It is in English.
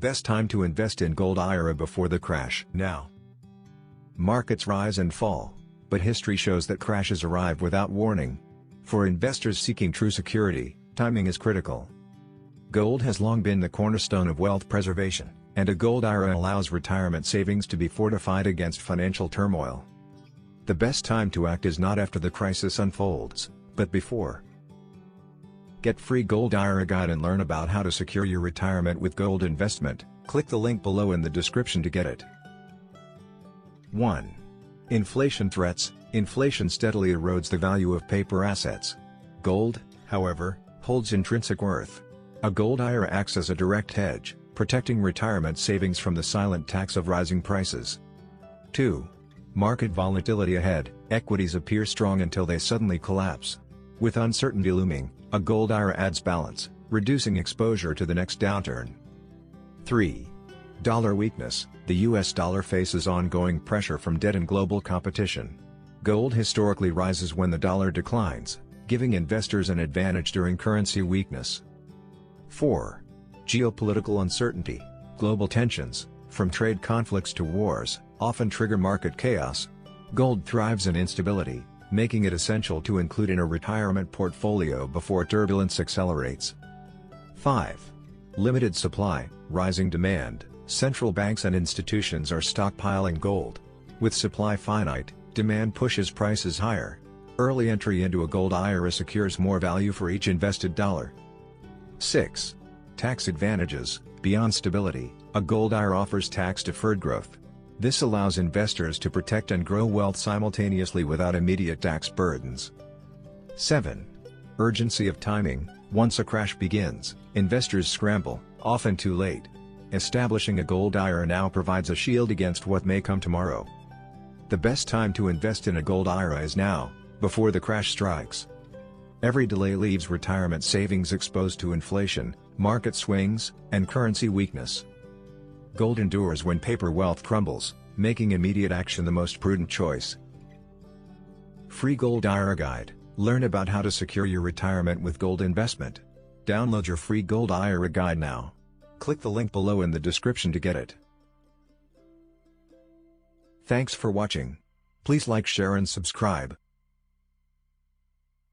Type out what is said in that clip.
Best time to invest in Gold IRA before the crash. Now. Markets rise and fall, but history shows that crashes arrive without warning. For investors seeking true security, timing is critical. Gold has long been the cornerstone of wealth preservation, and a Gold IRA allows retirement savings to be fortified against financial turmoil. The best time to act is not after the crisis unfolds, but before. Get free Gold IRA guide and learn about how to secure your retirement with gold investment. Click the link below in the description to get it. 1. Inflation threats. Inflation steadily erodes the value of paper assets. Gold, however, holds intrinsic worth. A Gold IRA acts as a direct hedge, protecting retirement savings from the silent tax of rising prices. 2. Market volatility ahead. Equities appear strong until they suddenly collapse. With uncertainty looming, a Gold IRA adds balance, reducing exposure to the next downturn. 3. Dollar weakness. The US dollar faces ongoing pressure from debt and global competition. Gold historically rises when the dollar declines, giving investors an advantage during currency weakness. 4. Geopolitical uncertainty. Global tensions, from trade conflicts to wars, often trigger market chaos. Gold thrives in instability, making it essential to include in a retirement portfolio before turbulence accelerates. 5. Limited supply, rising demand. Central banks and institutions are stockpiling gold. With supply finite, demand pushes prices higher. Early entry into a Gold IRA secures more value for each invested dollar. 6. Tax advantages. Beyond stability, a Gold IRA offers tax-deferred growth. This allows investors to protect and grow wealth simultaneously without immediate tax burdens. 7. Urgency of timing. Once a crash begins, investors scramble, often too late. Establishing a Gold IRA now provides a shield against what may come tomorrow. The best time to invest in a Gold IRA is now, before the crash strikes. Every delay leaves retirement savings exposed to inflation, market swings, and currency weakness. Gold endures when paper wealth crumbles, making immediate action the most prudent choice. Free Gold IRA Guide. Learn about how to secure your retirement with gold investment. Download your free Gold IRA Guide now. Click the link below in the description to get it. Thanks for watching. Please like, share and subscribe.